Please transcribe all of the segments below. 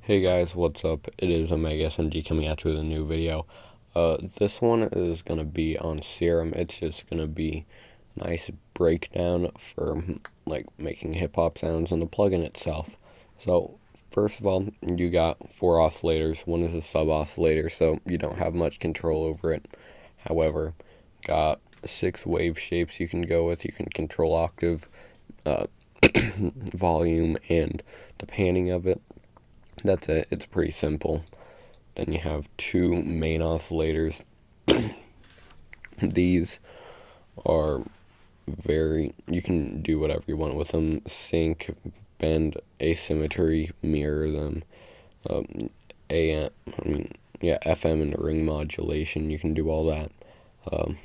Hey guys, what's up? It is Omega SMG coming at you with a new video. This one is gonna be on Serum. It's just gonna be a nice breakdown for like making hip hop sounds and the plugin itself. So first of all, you got 4 oscillators. One is a sub oscillator, so you don't have much control over it. However, got 6 wave shapes you can go with. You can control octave, uh, volume, and the panning of it. That's it. It's pretty simple. Then you have 2 main oscillators. These are you can do whatever you want with them. Sync, bend, asymmetry, mirror them. AM, FM and ring modulation. You can do all that. Um,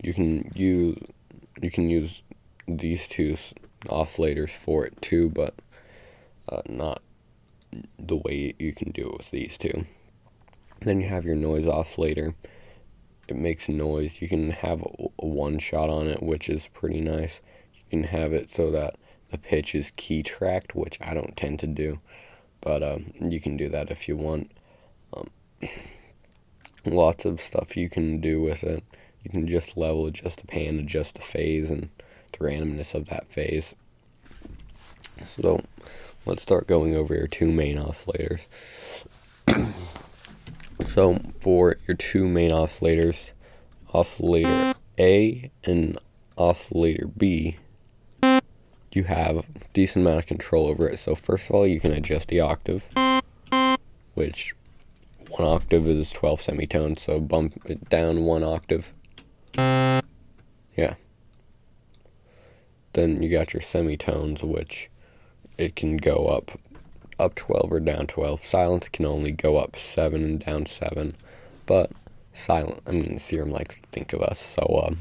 you can use these two oscillators for it too, but not the way you can do it with these two. Then you have your noise oscillator. It makes noise. You can have a one shot on it, which is pretty nice. You can have it so that the pitch is key tracked, which I don't tend to do, but you can do that if you want. Lots of stuff you can do with it. You can just level, adjust the pan, adjust the phase, and the randomness of that phase. So let's start going over your 2 main oscillators. So for your 2 main oscillators, oscillator A and oscillator B, you have a decent amount of control over it. So first of all, you can adjust the octave, which 1 octave is 12 semitones, so bump it down 1 octave. Yeah. Then you got your semitones, which it can go up 12 or down 12. Silence can only go up 7 and down 7, but Serum likes to think of us. So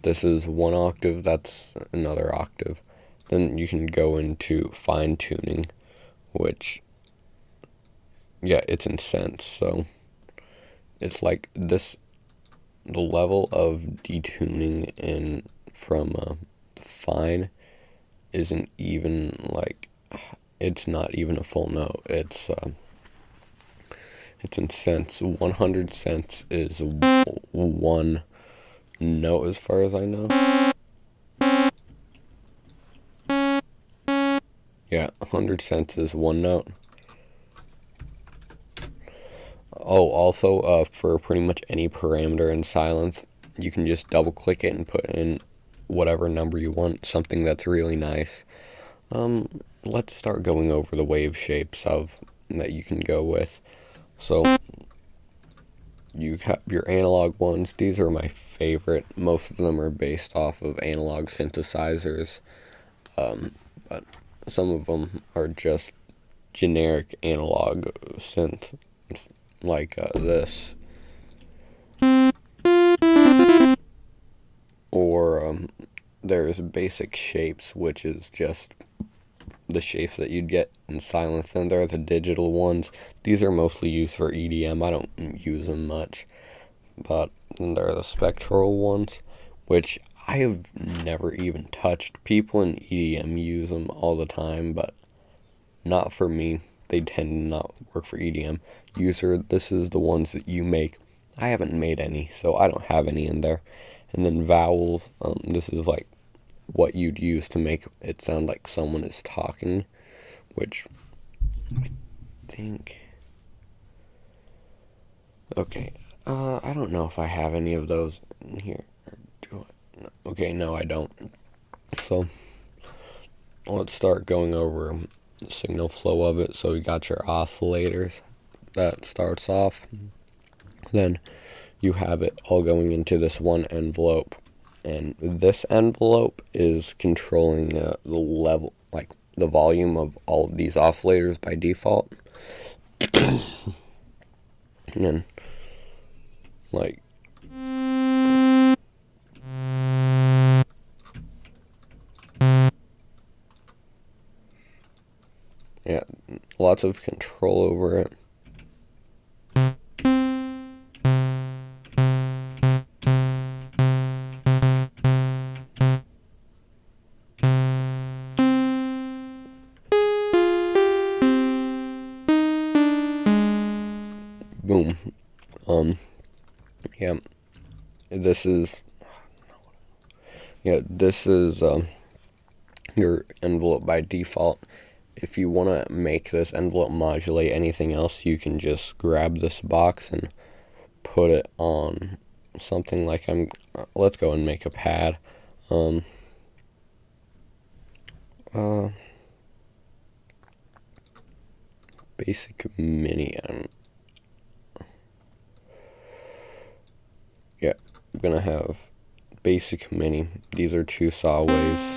this is 1 octave, that's another octave. Then you can go into fine tuning, which, yeah, it's in cents. So it's like this, the level of detuning in from fine isn't even like, it's not even a full note. It's in cents. 100 cents is 1 note as far as I know. Yeah, 100 cents is 1 note. Oh, also, for pretty much any parameter in silence, you can just double click it and put in whatever number you want, something that's really nice. Let's start going over the wave shapes that you can go with. So you have your analog ones. These are my favorite. Most of them are based off of analog synthesizers, but some of them are just generic analog synth, like this. Or there's basic shapes, which is just the shapes that you'd get in silence. Then there are the digital ones. These are mostly used for EDM. I don't use them much. But then there are the spectral ones, which I have never even touched. People in EDM use them all the time, but not for me. They tend to not work for EDM. User, this is the ones that you make. I haven't made any, so I don't have any in there. And then vowels, this is like what you'd use to make it sound like someone is talking, which I think, okay, I don't know if I have any of those in here. Do I? No. Okay, no, I don't. So let's start going over the signal flow of it. So we got your oscillators. That starts off. Then you have it all going into this one envelope. And this envelope is controlling the level, like the volume of all of these oscillators by default. And like, yeah, lots of control over it. boom. Yeah, this is your envelope by default. If you want to make this envelope modulate anything else, you can just grab this box and put it on something like let's go and make a pad. Basic mini. Yeah, I'm gonna have basic mini. These are 2 saw waves.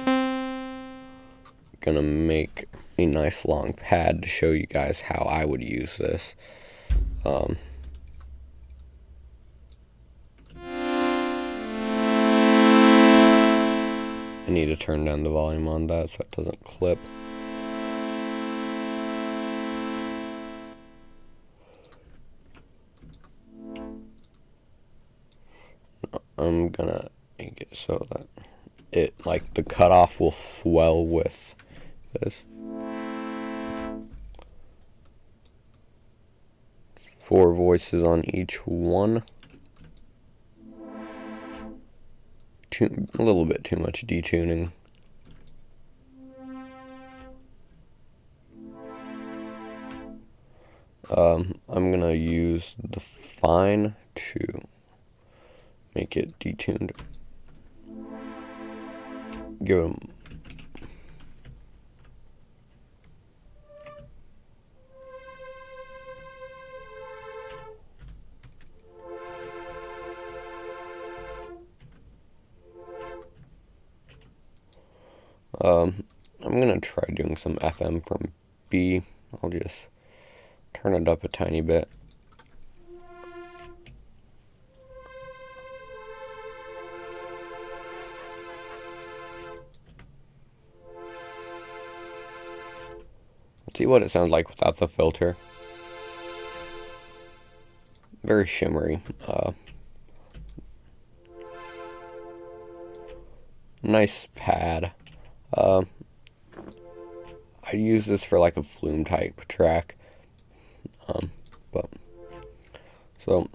Gonna make a nice long pad to show you guys how I would use this. I need to turn down the volume on that so it doesn't clip. I'm gonna make it so that it, like, the cutoff will swell with this. 4 voices on each one. A little bit too much detuning. I'm gonna use the fine to make it detuned. Give them I'm gonna try doing some FM from B. I'll just turn it up a tiny bit. Let's see what it sounds like without the filter. Very shimmery. Nice pad. I'd use this for like a flume type track. So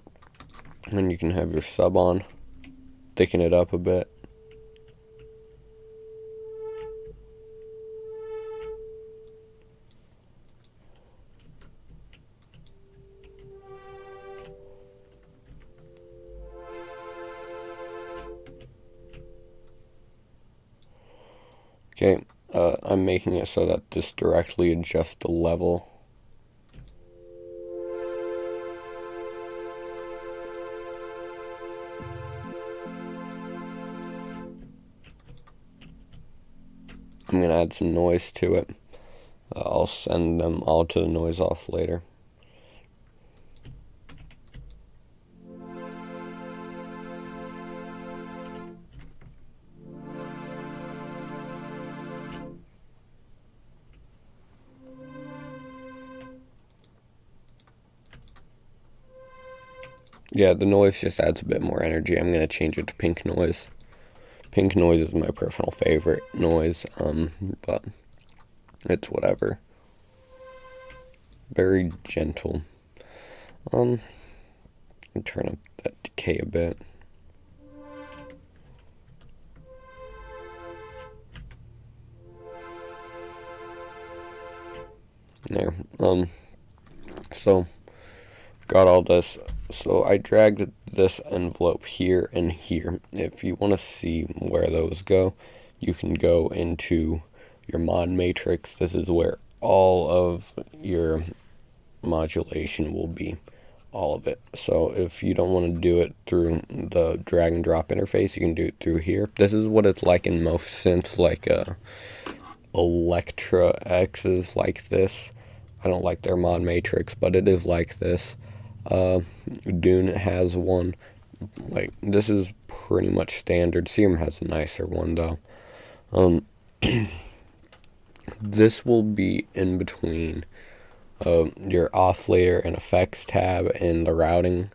then you can have your sub on, thicken it up a bit. Okay, I'm making it so that this directly adjusts the level. I'm going to add some noise to it. I'll send them all to the noise off later. Yeah, the noise just adds a bit more energy. I'm going to change it to pink noise. Pink noise is my personal favorite noise, but it's whatever. Very gentle. Turn up that decay a bit. There. So got all this. So I dragged this envelope here and here. If you want to see where those go, you can go into your mod matrix. This is where all of your modulation will be, all of it. So if you don't want to do it through the drag and drop interface, you can do it through here. This is what it's like in most synths, like Electra X's like this. I don't like their mod matrix, but it is like this. Dune has one. Like, this is pretty much standard. Serum has a nicer one though. This will be in between your oscillator and effects tab in the routing.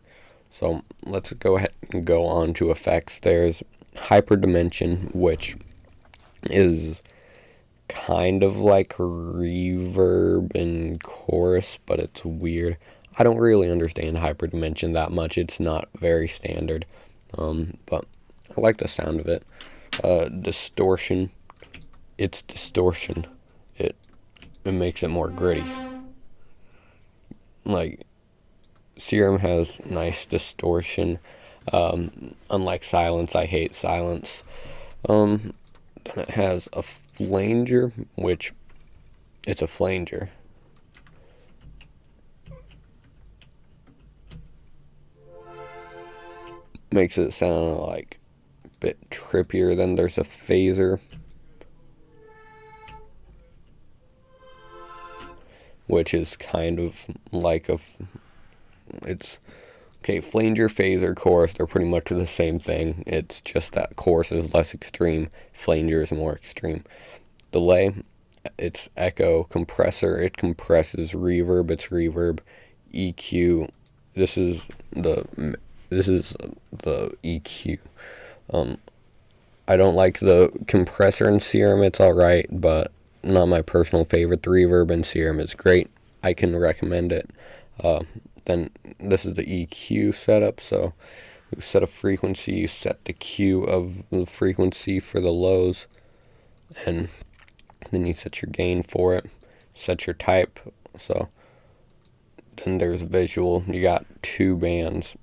So let's go ahead and go on to effects. There's hyperdimension, which is kind of like reverb and chorus, but it's weird. I don't really understand hyperdimension that much. It's not very standard, but I like the sound of it. Distortion. It's distortion. It makes it more gritty. Like, Serum has nice distortion. Unlike Silence, I hate Silence. Then it has a flanger, which it's a flanger. Makes it sound like a bit trippier. Then there's a phaser, which is kind of like it's okay. Flanger, phaser, chorus, they're pretty much the same thing. It's just that chorus is less extreme, flanger is more extreme. Delay, it's echo. Compressor, it compresses. Reverb, it's reverb. EQ, this is the EQ. I don't like the compressor in Serum. It's alright, but not my personal favorite. The reverb in Serum is great. I can recommend it. Then this is the EQ setup. So you set a frequency, you set the Q of the frequency for the lows, and then you set your gain for it, set your type. So then there's visual. You got 2 bands.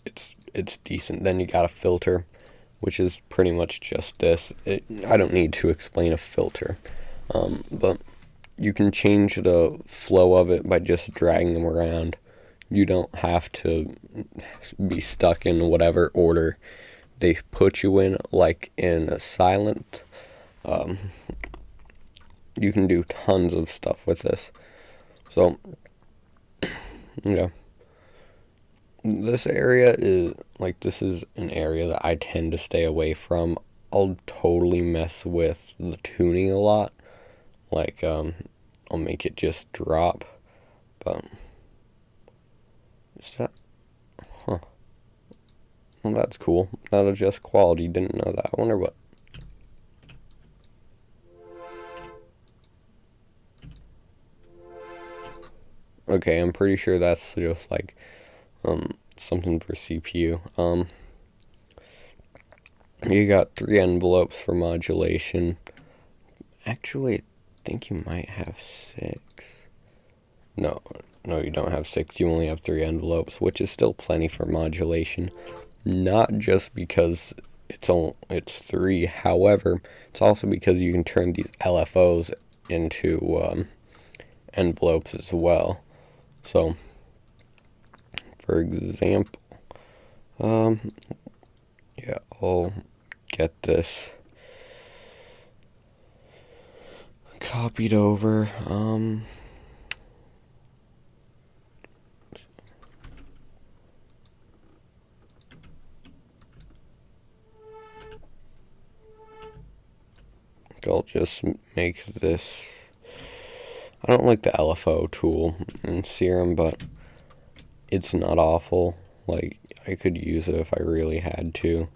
It's decent. Then you got a filter, which is pretty much just this. I don't need to explain a filter, but you can change the flow of it by just dragging them around. You don't have to be stuck in whatever order they put you in, like in a silent. You can do tons of stuff with this. So, yeah. This area is, this is an area that I tend to stay away from. I'll totally mess with the tuning a lot. I'll make it just drop. But, is that, well, that's cool. That'll adjust quality. Didn't know that. I wonder what. Okay, I'm pretty sure that's just something for CPU. You got 3 envelopes for modulation. Actually, I think you might have 6. No, you don't have 6. You only have 3 envelopes, which is still plenty for modulation. Not just because it's 3. However, it's also because you can turn these LFOs into envelopes as well. So, for example, yeah, I'll get this copied over. I'll just make this. I don't like the LFO tool in Serum, but it's not awful. I could use it if I really had to.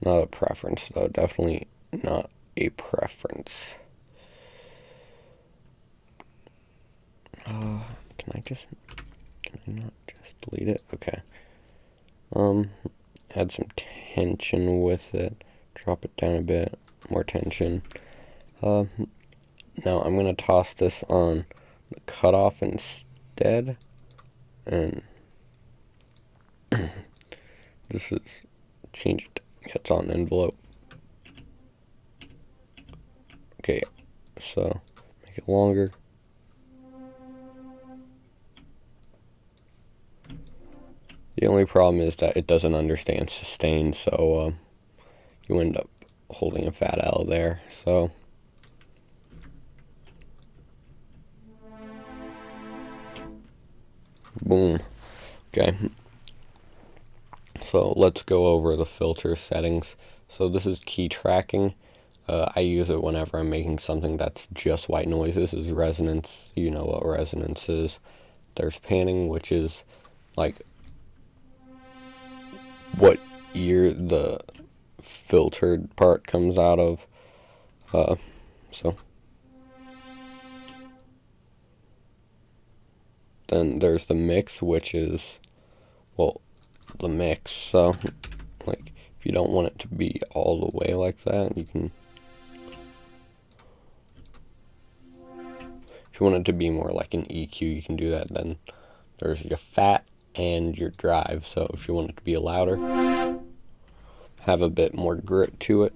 Not a preference, though. Definitely not a preference. Can I not just delete it? Okay. Add some tension with it. Drop it down a bit. More tension. Now I'm going to toss this on the cutoff instead. And this is change it. It's on envelope. Okay, so make it longer. The only problem is that it doesn't understand sustain, so you end up holding a fat L there. So boom. Okay. So let's go over the filter settings. So this is key tracking. I use it whenever I'm making something that's just white noise. This is resonance. You know what resonance is. There's panning, which is what ear the filtered part comes out of. So Then there's the mix, which is, well, the mix. So, like, if you don't want it to be all the way like that, you can. If you want it to be more like an EQ, you can do that. Then there's your fat and your drive. So if you want it to be louder, have a bit more grit to it.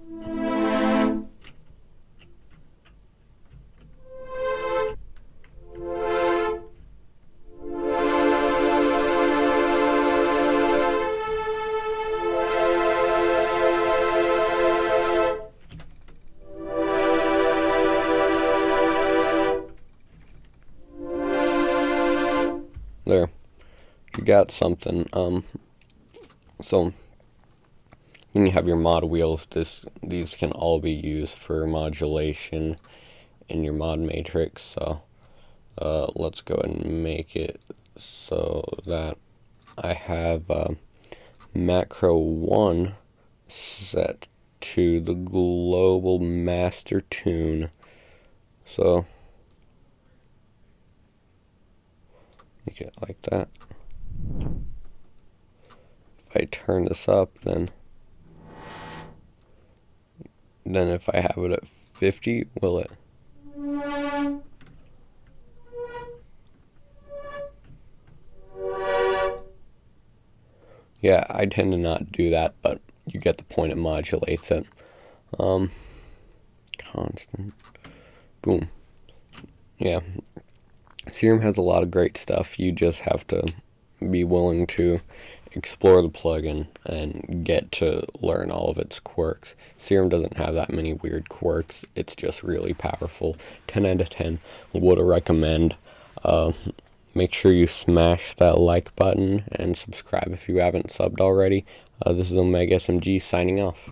There, you got something. So when you have your mod wheels, these can all be used for modulation in your mod matrix. So let's go ahead and make it so that I have macro 1 set to the global master tune. So make it like that. If I turn this up, then if I have it at 50, will it? Yeah, I tend to not do that, but you get the point. It modulates it. Constant. Boom. Yeah. Serum has a lot of great stuff. You just have to be willing to explore the plugin and get to learn all of its quirks. Serum doesn't have that many weird quirks. It's just really powerful. 10 out of 10. Would recommend. Make sure you smash that like button and subscribe if you haven't subbed already. This is Omega SMG signing off.